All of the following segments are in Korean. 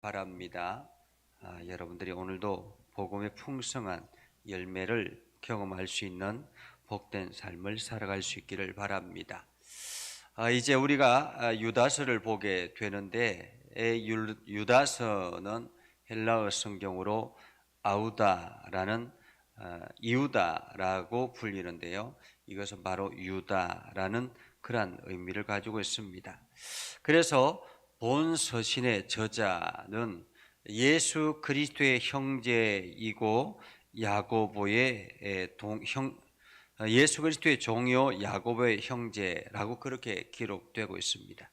바랍니다. 여러분들이 오늘도 복음의 풍성한 열매를 경험할 수 있는 복된 삶을 살아갈 수 있기를 바랍니다. 이제 우리가 유다서를 보게 되는데, 유다서는 헬라어 성경으로 아우다라는 이유다라고 불리는데요. 이것은 바로 유다라는 그러한 의미를 가지고 있습니다. 그래서 본 서신의 저자는 예수 그리스도의 형제이고 예수 그리스도의 종이요 야고보의 형제라고 그렇게 기록되고 있습니다.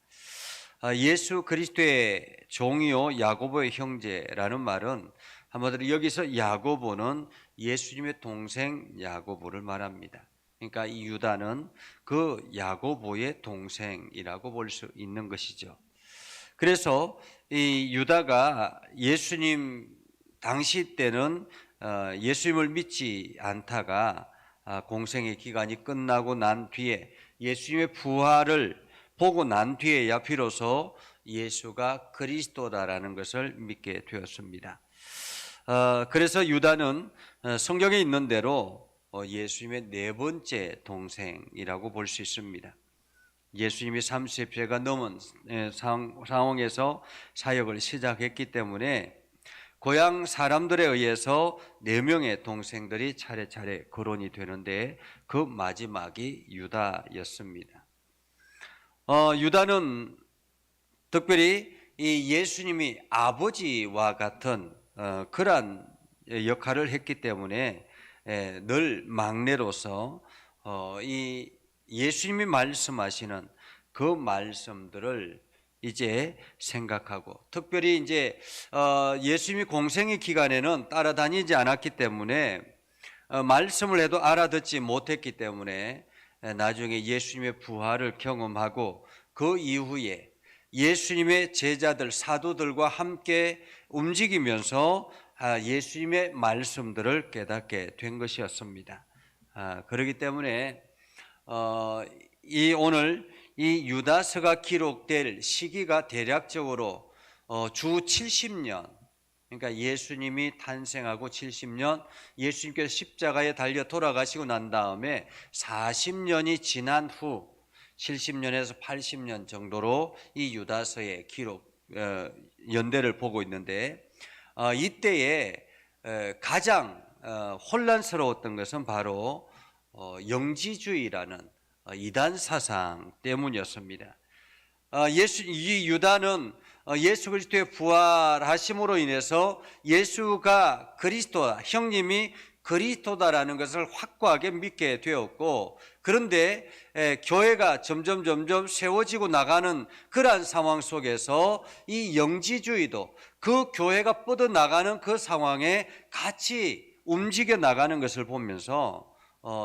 예수 그리스도의 종이요 야고보의 형제라는 말은 한마디로 여기서 야고보는 예수님의 동생 야고보를 말합니다. 그러니까 이 유다는 그 야고보의 동생이라고 볼 수 있는 것이죠. 그래서 이 유다가 예수님 당시 때는 예수님을 믿지 않다가 공생의 기간이 끝나고 난 뒤에 예수님의 부활을 보고 난 뒤에야 비로소 예수가 그리스도다라는 것을 믿게 되었습니다. 그래서 유다는 성경에 있는 대로 예수님의 네 번째 동생이라고 볼 수 있습니다. 예수님이 30세가 넘은 상황에서 사역을 시작했기 때문에 고향 사람들에 의해서 4명의 동생들이 차례차례 거론이 되는데 그 마지막이 유다였습니다. 유다는 특별히 이 예수님이 아버지와 같은 그러한 역할을 했기 때문에 늘 막내로서 이 예수님이 말씀하시는 그 말씀들을 이제 생각하고, 특별히 이제 예수님이 공생의 기간에는 따라다니지 않았기 때문에 말씀을 해도 알아듣지 못했기 때문에 나중에 예수님의 부활을 경험하고 그 이후에 예수님의 제자들 사도들과 함께 움직이면서 예수님의 말씀들을 깨닫게 된 것이었습니다. 그렇기 때문에 오늘 이 유다서가 기록될 시기가 대략적으로 주 70년, 그러니까 예수님이 탄생하고 70년, 예수님께서 십자가에 달려 돌아가시고 난 다음에 40년이 지난 후 70년에서 80년 정도로 이 유다서의 기록 연대를 보고 있는데, 이때에 가장 혼란스러웠던 것은 바로 영지주의라는 이단 사상 때문이었습니다. 이 유다는 예수 그리스도의 부활하심으로 인해서 예수가 그리스도다, 형님이 그리스도다라는 것을 확고하게 믿게 되었고, 그런데 교회가 점점 세워지고 나가는 그러한 상황 속에서 이 영지주의도 그 교회가 뻗어나가는 그 상황에 같이 움직여 나가는 것을 보면서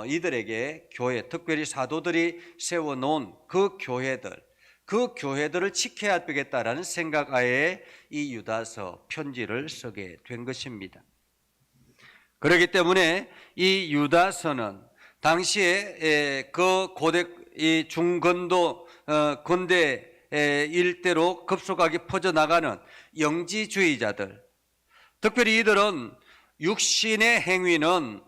이들에게 교회, 특별히 사도들이 세워놓은 그 교회들을 지켜야 되겠다라는 생각 하에 이 유다서 편지를 쓰게 된 것입니다. 그렇기 때문에 이 유다서는 당시에 그 고대 이 중건도 근대 일대로 급속하게 퍼져나가는 영지주의자들, 특별히 이들은 육신의 행위는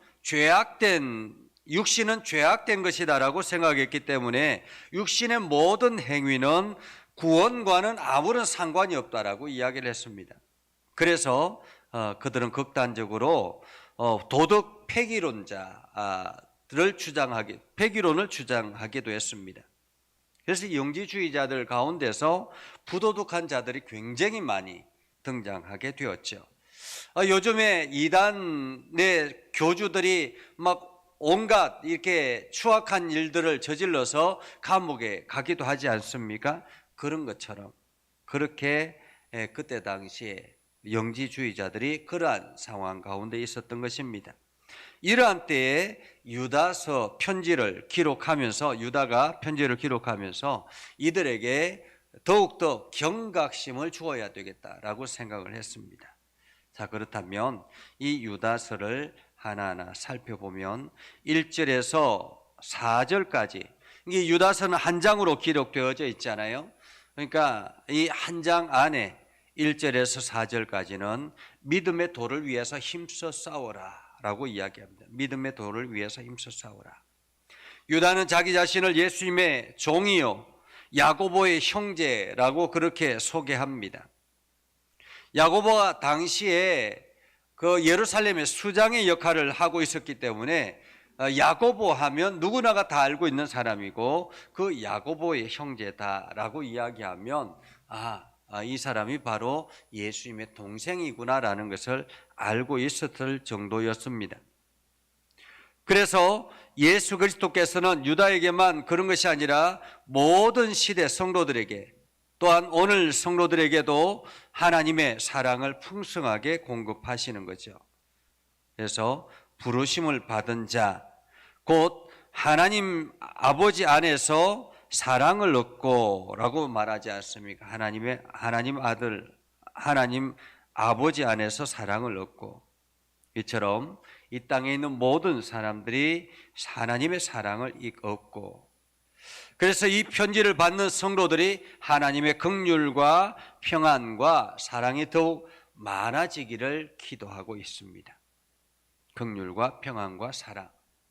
육신은 죄악된 것이다라고 생각했기 때문에 육신의 모든 행위는 구원과는 아무런 상관이 없다라고 이야기를 했습니다. 그래서 그들은 극단적으로 도덕 폐기론을 주장하기도 했습니다. 그래서 영지주의자들 가운데서 부도덕한 자들이 굉장히 많이 등장하게 되었죠. 요즘에 이단의 교주들이 막 온갖 이렇게 추악한 일들을 저질러서 감옥에 가기도 하지 않습니까? 그런 것처럼 그렇게 그때 당시에 영지주의자들이 그러한 상황 가운데 있었던 것입니다. 이러한 때에 유다가 편지를 기록하면서 이들에게 더욱더 경각심을 주어야 되겠다라고 생각을 했습니다. 자, 그렇다면 이 유다서를 하나하나 살펴보면 1절에서 4절까지, 이 유다서는 한 장으로 기록되어져 있잖아요. 그러니까 이 한 장 안에 1절에서 4절까지는 믿음의 도를 위해서 힘써 싸워라 라고 이야기합니다. 믿음의 도를 위해서 힘써 싸워라. 유다는 자기 자신을 예수님의 종이요 야고보의 형제라고 그렇게 소개합니다. 야고보가 당시에 그 예루살렘의 수장의 역할을 하고 있었기 때문에 야고보 하면 누구나가 다 알고 있는 사람이고 그 야고보의 형제다라고 이야기하면 이 사람이 바로 예수님의 동생이구나라는 것을 알고 있었을 정도였습니다. 그래서 예수 그리스도께서는 유다에게만 그런 것이 아니라 모든 시대 성도들에게 또한 오늘 성도들에게도 하나님의 사랑을 풍성하게 공급하시는 거죠. 그래서 부르심을 받은 자, 곧 하나님 아버지 안에서 사랑을 얻고 라고 말하지 않습니까? 하나님 아들, 하나님 아버지 안에서 사랑을 얻고, 이처럼 이 땅에 있는 모든 사람들이 하나님의 사랑을 얻고, 그래서 이 편지를 받는 성도들이 하나님의 긍휼과 평안과 사랑이 더욱 많아지기를 기도하고 있습니다. 긍휼과 평안과 사랑.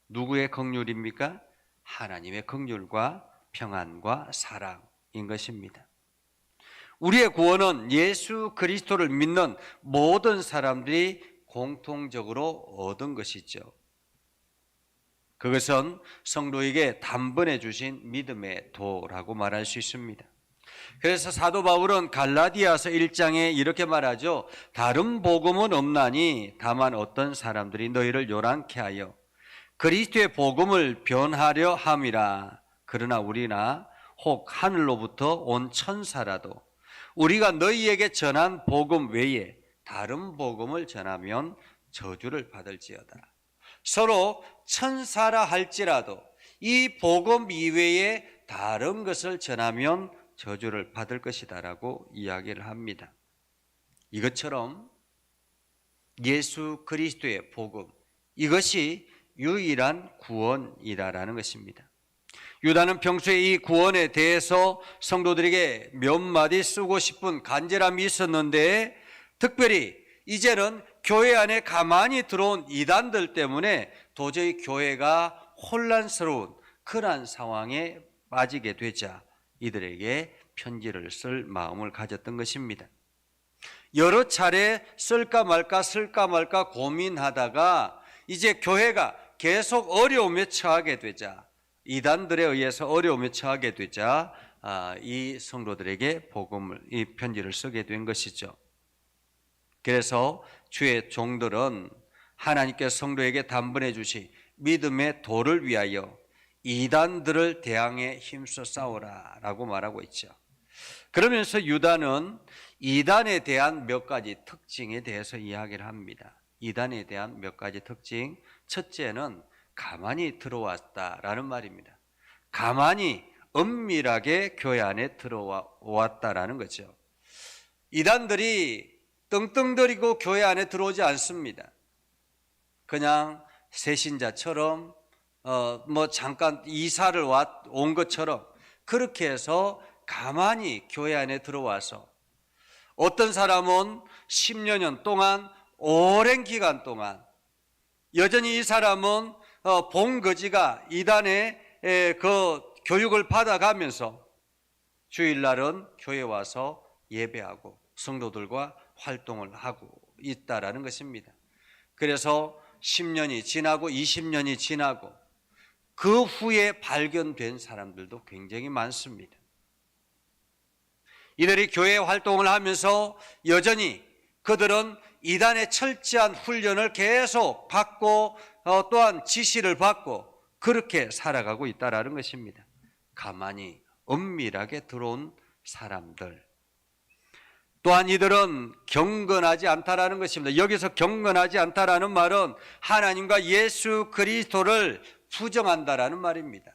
누구의 긍휼입니까? 하나님의 긍휼과 평안과 사랑인 것입니다. 우리의 구원은 예수 그리스도를 믿는 모든 사람들이 공통적으로 얻은 것이죠. 그것은 성도에게 단번에 주신 믿음의 도라고 말할 수 있습니다. 그래서 사도 바울은 갈라디아서 1장에 이렇게 말하죠. 다른 복음은 없나니 다만 어떤 사람들이 너희를 요란케 하여 그리스도의 복음을 변하려 함이라. 그러나 우리나 혹 하늘로부터 온 천사라도 우리가 너희에게 전한 복음 외에 다른 복음을 전하면 저주를 받을지어다. 서로 천사라 할지라도 이 복음 이외에 다른 것을 전하면 저주를 받을 것이다 라고 이야기를 합니다. 이것처럼 예수 그리스도의 복음, 이것이 유일한 구원이라는 것입니다. 유다는 평소에 이 구원에 대해서 성도들에게 몇 마디 쓰고 싶은 간절함이 있었는데, 특별히 이제는 교회 안에 가만히 들어온 이단들 때문에 도저히 교회가 혼란스러운 그러한 상황에 빠지게 되자 이들에게 편지를 쓸 마음을 가졌던 것입니다. 여러 차례 쓸까 말까 고민하다가 이제 교회가 계속 어려움에 처하게 되자, 이단들에 의해서 어려움에 처하게 되자 이 성도들에게 이 편지를 쓰게 된 것이죠. 그래서 주의 종들은 하나님께서 성도에게 단번에 주신 믿음의 도를 위하여 이단들을 대항해 힘써 싸우라 라고 말하고 있죠. 그러면서 유다는 이단에 대한 몇 가지 특징에 대해서 이야기를 합니다. 이단에 대한 몇 가지 특징. 첫째는 가만히 들어왔다라는 말입니다. 가만히 은밀하게 교회 안에 들어왔다라는 거죠. 이단들이 떵떵거리고 교회 안에 들어오지 않습니다. 그냥 새신자처럼 잠깐 이사를 온 것처럼 그렇게 해서 가만히 교회 안에 들어와서, 어떤 사람은 10년 동안 오랜 기간 동안 여전히 이 사람은 본거지가 이단의 그 교육을 받아가면서 주일날은 교회 와서 예배하고 성도들과 활동을 하고 있다라는 것입니다. 그래서 10년이 지나고 20년이 지나고 그 후에 발견된 사람들도 굉장히 많습니다. 이들이 교회 활동을 하면서 여전히 그들은 이단의 철저한 훈련을 계속 받고 또한 지시를 받고 그렇게 살아가고 있다는 것입니다. 가만히 은밀하게 들어온 사람들. 또한 이들은 경건하지 않다라는 것입니다. 여기서 경건하지 않다라는 말은 하나님과 예수 그리스도를 부정한다라는 말입니다.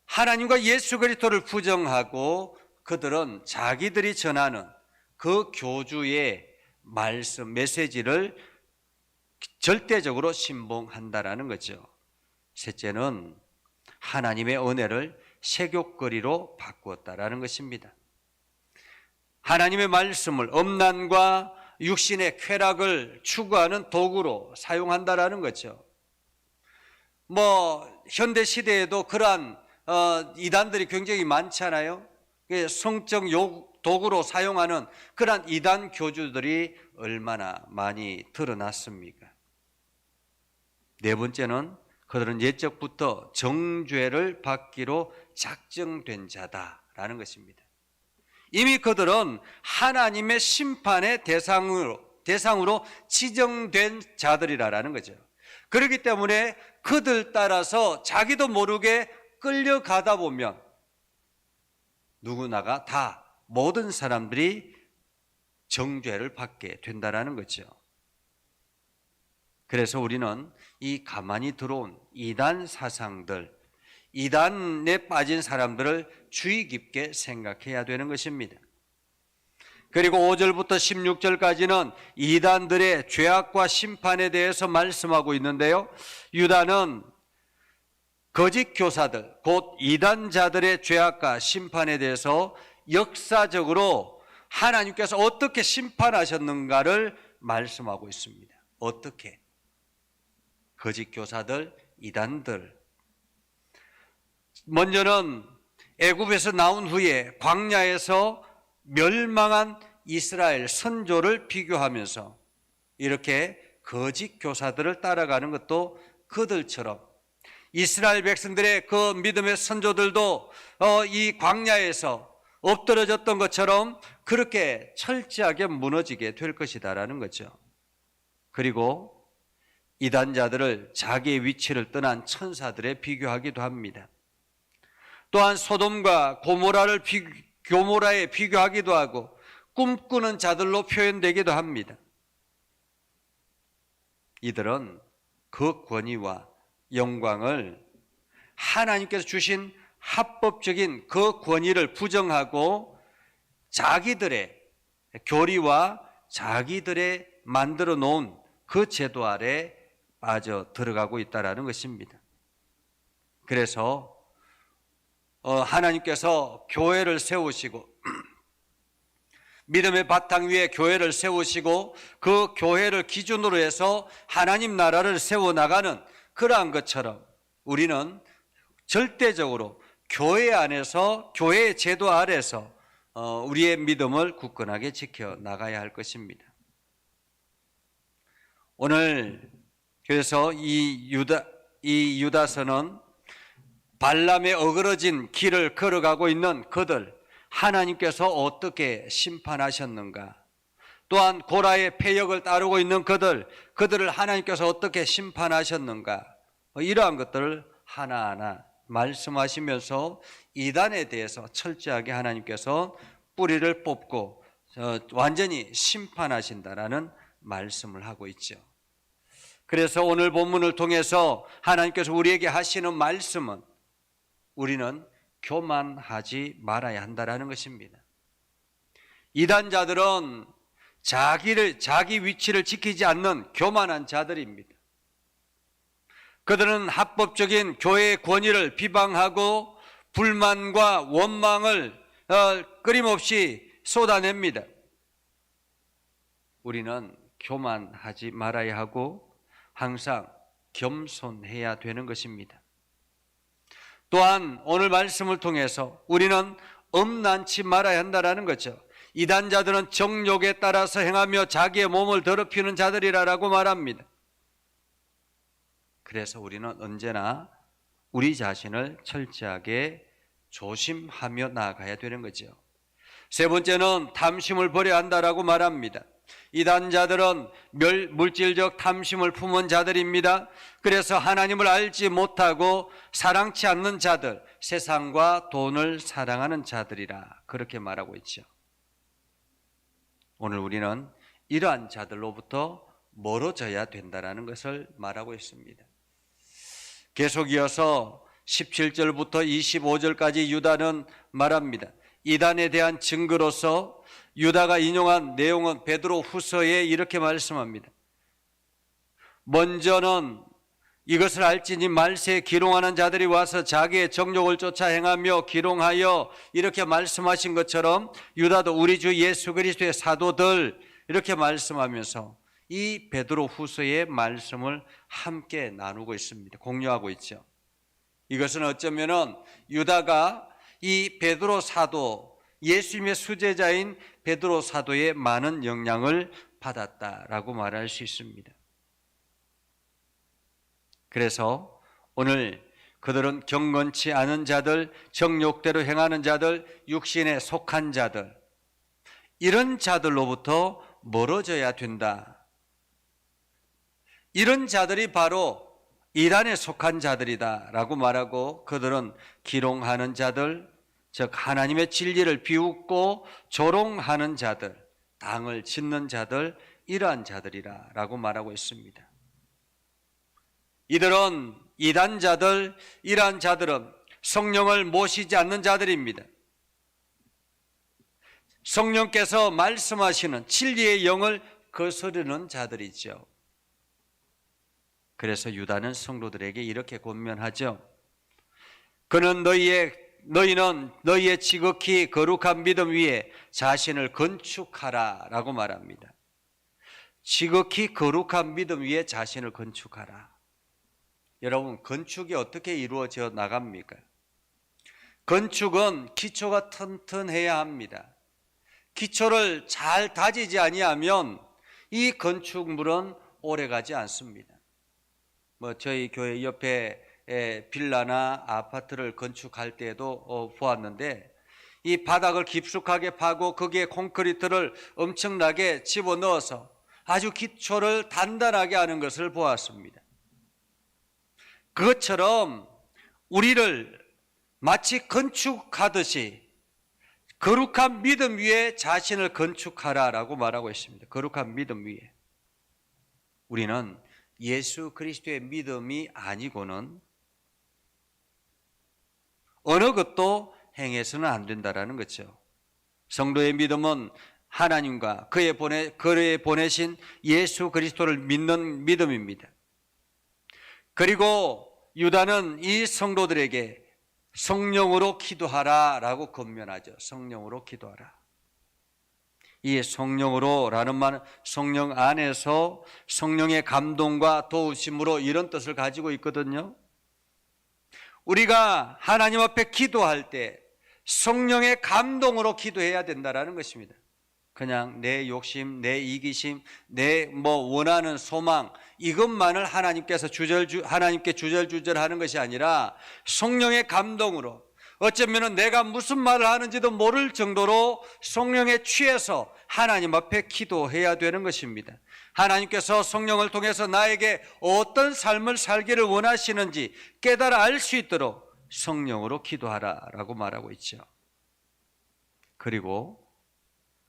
하나님과 예수 그리스도를 부정하고 그들은 자기들이 전하는 그 교주의 말씀, 메시지를 절대적으로 신봉한다라는 거죠. 셋째는 하나님의 은혜를 세욕거리로 바꾸었다라는 것입니다. 하나님의 말씀을 엄난과 육신의 쾌락을 추구하는 도구로 사용한다라는 거죠. 현대 시대에도 그러한 이단들이 굉장히 많잖아요. 성적 도구로 사용하는 그러한 이단 교주들이 얼마나 많이 드러났습니까? 네 번째는 그들은 옛적부터 정죄를 받기로 작정된 자다라는 것입니다. 이미 그들은 하나님의 심판의 대상으로 지정된 자들이라는 거죠. 그렇기 때문에 그들 따라서 자기도 모르게 끌려가다 보면 누구나가 다 모든 사람들이 정죄를 받게 된다는 거죠. 그래서 우리는 이 가만히 들어온 이단 사상들, 이단에 빠진 사람들을 주의 깊게 생각해야 되는 것입니다. 그리고 5절부터 16절까지는 이단들의 죄악과 심판에 대해서 말씀하고 있는데요. 유다는 거짓 교사들, 곧 이단자들의 죄악과 심판에 대해서 역사적으로 하나님께서 어떻게 심판하셨는가를 말씀하고 있습니다. 어떻게? 거짓 교사들, 이단들. 먼저는 애굽에서 나온 후에 광야에서 멸망한 이스라엘 선조를 비교하면서 이렇게 거짓 교사들을 따라가는 것도 그들처럼 이스라엘 백성들의 그 믿음의 선조들도 이 광야에서 엎드러졌던 것처럼 그렇게 철저하게 무너지게 될 것이다라는 거죠. 그리고 이단자들을 자기의 위치를 떠난 천사들에 비교하기도 합니다. 또한 소돔과 고모라에 비교하기도 하고 꿈꾸는 자들로 표현되기도 합니다. 이들은 그 권위와 영광을 하나님께서 주신 합법적인 그 권위를 부정하고 자기들의 교리와 자기들의 만들어 놓은 그 제도 아래 빠져 들어가고 있다는 것입니다. 그래서 하나님께서 교회를 세우시고 믿음의 바탕 위에 교회를 세우시고 그 교회를 기준으로 해서 하나님 나라를 세워나가는 그러한 것처럼 우리는 절대적으로 교회 안에서 교회의 제도 아래서 우리의 믿음을 굳건하게 지켜나가야 할 것입니다. 오늘 그래서 이 유다서는 발람의 어그러진 길을 걸어가고 있는 그들, 하나님께서 어떻게 심판하셨는가, 또한 고라의 패역을 따르고 있는 그들을 하나님께서 어떻게 심판하셨는가, 이러한 것들을 하나하나 말씀하시면서 이단에 대해서 철저하게 하나님께서 뿌리를 뽑고 완전히 심판하신다라는 말씀을 하고 있죠. 그래서 오늘 본문을 통해서 하나님께서 우리에게 하시는 말씀은 우리는 교만하지 말아야 한다라는 것입니다. 이단자들은 자기 위치를 지키지 않는 교만한 자들입니다. 그들은 합법적인 교회의 권위를 비방하고 불만과 원망을 끊임없이 쏟아냅니다. 우리는 교만하지 말아야 하고 항상 겸손해야 되는 것입니다. 또한 오늘 말씀을 통해서 우리는 엄난치 말아야 한다는 거죠. 이단자들은 정욕에 따라서 행하며 자기의 몸을 더럽히는 자들이라고 말합니다. 그래서 우리는 언제나 우리 자신을 철저하게 조심하며 나아가야 되는 거죠. 세 번째는 탐심을 버려야 한다라고 말합니다. 이단자들은 물질적 탐심을 품은 자들입니다. 그래서 하나님을 알지 못하고 사랑치 않는 자들, 세상과 돈을 사랑하는 자들이라 그렇게 말하고 있죠. 오늘 우리는 이러한 자들로부터 멀어져야 된다는 것을 말하고 있습니다. 계속 이어서 17절부터 25절까지 유다는 말합니다. 이단에 대한 증거로서 유다가 인용한 내용은 베드로 후서에 이렇게 말씀합니다. 먼저는 이것을 알지니 말세에 기롱하는 자들이 와서 자기의 정욕을 쫓아 행하며 기롱하여, 이렇게 말씀하신 것처럼 유다도 우리 주 예수 그리스도의 사도들, 이렇게 말씀하면서 이 베드로 후서의 말씀을 함께 나누고 있습니다. 공유하고 있죠. 이것은 어쩌면은 유다가 이 베드로 사도, 예수님의 수제자인 베드로 사도의 많은 영향을 받았다라고 말할 수 있습니다. 그래서 오늘 그들은 경건치 않은 자들, 정욕대로 행하는 자들, 육신에 속한 자들, 이런 자들로부터 멀어져야 된다. 이런 자들이 바로 이단에 속한 자들이다 라고 말하고, 그들은 기롱하는 자들, 즉 하나님의 진리를 비웃고 조롱하는 자들, 당을 짓는 자들, 이러한 자들이라 라고 말하고 있습니다. 이들은 이단자들, 이러한 자들은 성령을 모시지 않는 자들입니다. 성령께서 말씀하시는 진리의 영을 거스르는 자들이죠. 그래서 유다는 성도들에게 이렇게 권면하죠. 그는 너희는 너희의 지극히 거룩한 믿음 위에 자신을 건축하라 라고 말합니다. 지극히 거룩한 믿음 위에 자신을 건축하라. 여러분, 건축이 어떻게 이루어져 나갑니까? 건축은 기초가 튼튼해야 합니다. 기초를 잘 다지지 아니하면 이 건축물은 오래가지 않습니다. 저희 교회 옆에 빌라나 아파트를 건축할 때에도 보았는데, 이 바닥을 깊숙하게 파고 거기에 콘크리트를 엄청나게 집어넣어서 아주 기초를 단단하게 하는 것을 보았습니다. 그것처럼 우리를 마치 건축하듯이 거룩한 믿음 위에 자신을 건축하라라고 말하고 있습니다. 거룩한 믿음 위에. 우리는 예수 그리스도의 믿음이 아니고는 어느 것도 행해서는 안 된다라는 거죠. 성도의 믿음은 하나님과 그의 보내신 예수 그리스도를 믿는 믿음입니다. 그리고 유다는 이 성도들에게 성령으로 기도하라라고 권면하죠. 성령으로 기도하라. 이 성령으로라는 말은 성령 안에서 성령의 감동과 도우심으로, 이런 뜻을 가지고 있거든요. 우리가 하나님 앞에 기도할 때 성령의 감동으로 기도해야 된다는 것입니다. 그냥 내 욕심, 내 이기심, 내 원하는 소망, 이것만을 하나님께 주절주절 하는 것이 아니라 성령의 감동으로, 어쩌면 내가 무슨 말을 하는지도 모를 정도로 성령에 취해서 하나님 앞에 기도해야 되는 것입니다. 하나님께서 성령을 통해서 나에게 어떤 삶을 살기를 원하시는지 깨달아 알 수 있도록 성령으로 기도하라라고 말하고 있죠. 그리고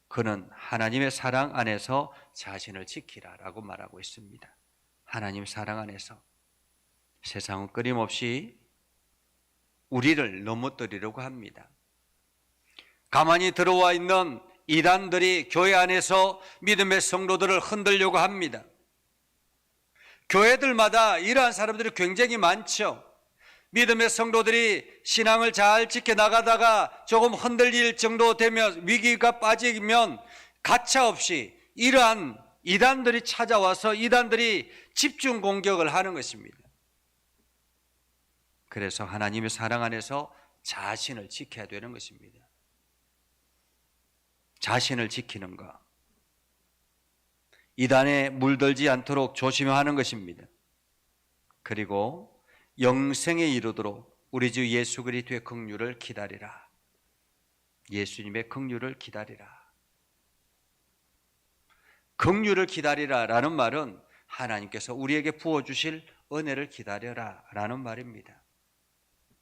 그는 하나님의 사랑 안에서 자신을 지키라라고 말하고 있습니다. 하나님 사랑 안에서. 세상은 끊임없이 우리를 넘어뜨리려고 합니다. 가만히 들어와 있는 이단들이 교회 안에서 믿음의 성도들을 흔들려고 합니다. 교회들마다 이러한 사람들이 굉장히 많죠. 믿음의 성도들이 신앙을 잘 지켜나가다가 조금 흔들릴 정도 되면, 위기가 빠지면 가차없이 이러한 이단들이 찾아와서 이단들이 집중 공격을 하는 것입니다. 그래서 하나님의 사랑 안에서 자신을 지켜야 되는 것입니다. 자신을 지키는 것, 이단에 물들지 않도록 조심해야 하는 것입니다. 그리고 영생에 이르도록 우리 주 예수 그리스도의 긍휼을 기다리라. 예수님의 긍휼을 기다리라. 긍휼을 기다리라라는 말은 하나님께서 우리에게 부어주실 은혜를 기다려라 라는 말입니다.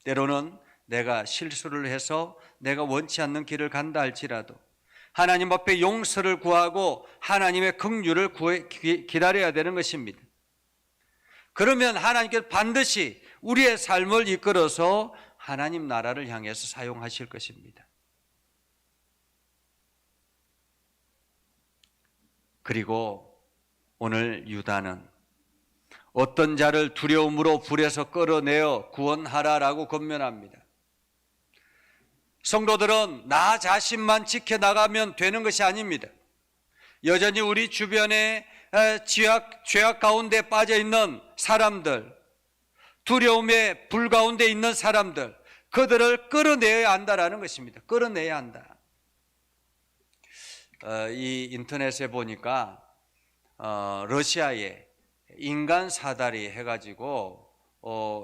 때로는 내가 실수를 해서 내가 원치 않는 길을 간다 할지라도 하나님 앞에 용서를 구하고 하나님의 긍휼을 기다려야 되는 것입니다. 그러면 하나님께서 반드시 우리의 삶을 이끌어서 하나님 나라를 향해서 사용하실 것입니다. 그리고 오늘 유다는 어떤 자를 두려움으로 불에서 끌어내어 구원하라라고 권면합니다. 성도들은 나 자신만 지켜나가면 되는 것이 아닙니다. 여전히 우리 주변에 죄악 가운데 빠져 있는 사람들, 두려움의 불 가운데 있는 사람들, 그들을 끌어내야 한다라는 것입니다. 끌어내야 한다. 이 인터넷에 보니까 러시아에 인간 사다리 해가지고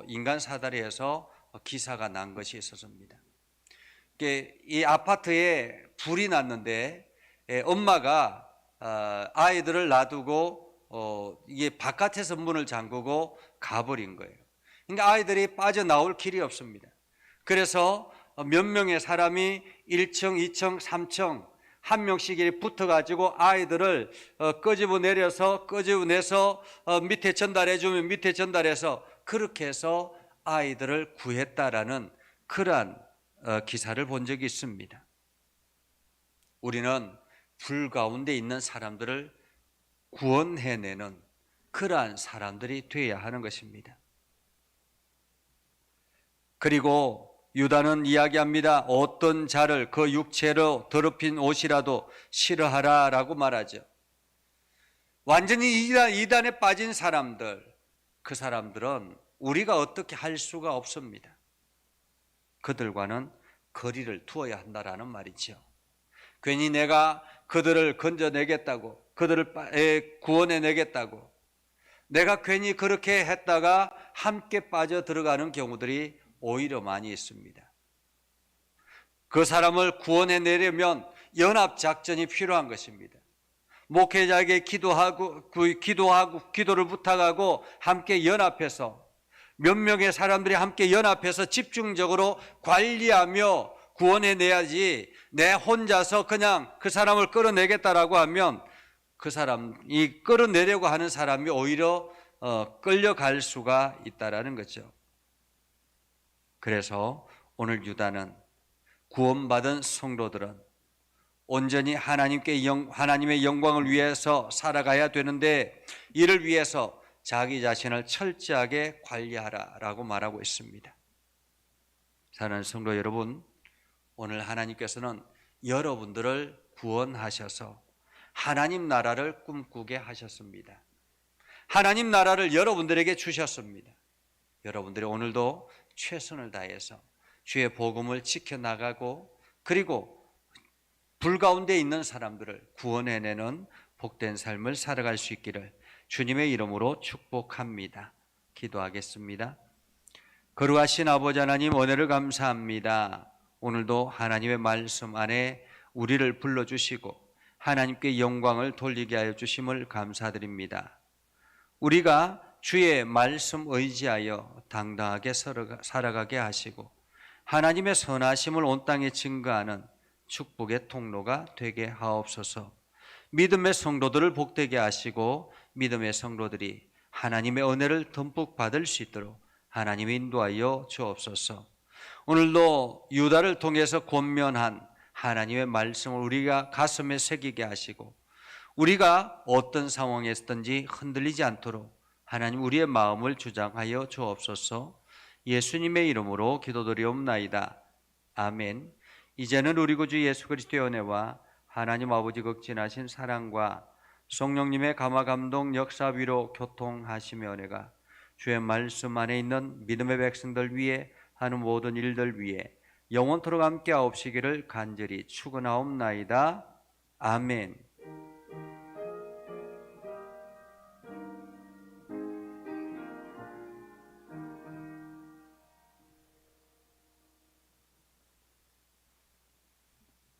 인간 사다리에서 기사가 난 것이 있었습니다. 이 아파트에 불이 났는데 엄마가 아이들을 놔두고 이게 바깥에서 문을 잠그고 가버린 거예요. 그러니까 아이들이 빠져나올 길이 없습니다. 그래서 몇 명의 사람이 1층, 2층, 3층 한 명씩 붙어가지고 아이들을 끄집어내서 밑에 전달해주면 밑에 전달해서 그렇게 해서 아이들을 구했다라는 그러한 기사를 본 적이 있습니다. 우리는 불 가운데 있는 사람들을 구원해내는 그러한 사람들이 되어야 하는 것입니다. 그리고 유다는 이야기합니다. 어떤 자를 그 육체로 더럽힌 옷이라도 싫어하라라고 말하죠. 완전히 이단에 빠진 사람들, 그 사람들은 우리가 어떻게 할 수가 없습니다. 그들과는 거리를 두어야 한다라는 말이죠. 괜히 내가 그들을 건져내겠다고, 그들을 구원해내겠다고, 내가 괜히 그렇게 했다가 함께 빠져 들어가는 경우들이 오히려 많이 있습니다. 그 사람을 구원해내려면 연합작전이 필요한 것입니다. 목회자에게 기도를 부탁하고 함께 연합해서 몇 명의 사람들이 함께 연합해서 집중적으로 관리하며 구원해내야지 내 혼자서 그냥 그 사람을 끌어내겠다라고 하면 그 사람이 끌어내려고 하는 사람이 오히려 끌려갈 수가 있다라는 거죠. 그래서 오늘 유다는 구원받은 성도들은 온전히 하나님의 영광을 위해서 살아가야 되는데 이를 위해서 자기 자신을 철저하게 관리하라라고 말하고 있습니다. 사랑하는 성도 여러분, 오늘 하나님께서는 여러분들을 구원하셔서 하나님 나라를 꿈꾸게 하셨습니다. 하나님 나라를 여러분들에게 주셨습니다. 여러분들이 오늘도 최선을 다해서 주의 복음을 지켜나가고 그리고 불 가운데 있는 사람들을 구원해내는 복된 삶을 살아갈 수 있기를 주님의 이름으로 축복합니다. 기도하겠습니다. 거룩하신 아버지 하나님, 은혜를 감사합니다. 오늘도 하나님의 말씀 안에 우리를 불러주시고 하나님께 영광을 돌리게 하여 주심을 감사드립니다. 우리가 주의 말씀 의지하여 당당하게 살아가게 하시고 하나님의 선하심을 온 땅에 증거하는 축복의 통로가 되게 하옵소서. 믿음의 성도들을 복되게 하시고 믿음의 성도들이 하나님의 은혜를 듬뿍 받을 수 있도록 하나님이 인도하여 주옵소서. 오늘도 유다를 통해서 권면한 하나님의 말씀을 우리가 가슴에 새기게 하시고 우리가 어떤 상황에 있든지 흔들리지 않도록 하나님 우리의 마음을 주장하여 주옵소서. 예수님의 이름으로 기도드리옵나이다. 아멘. 이제는 우리 구주 예수 그리스도의 은혜와 하나님 아버지 극진하신 사랑과 성령님의 감화감동 역사 위로 교통하시며 은혜가 주의 말씀 안에 있는 믿음의 백성들 위에 하는 모든 일들 위에 영원토록 함께 하옵시기를 간절히 축원하옵나이다. 아멘.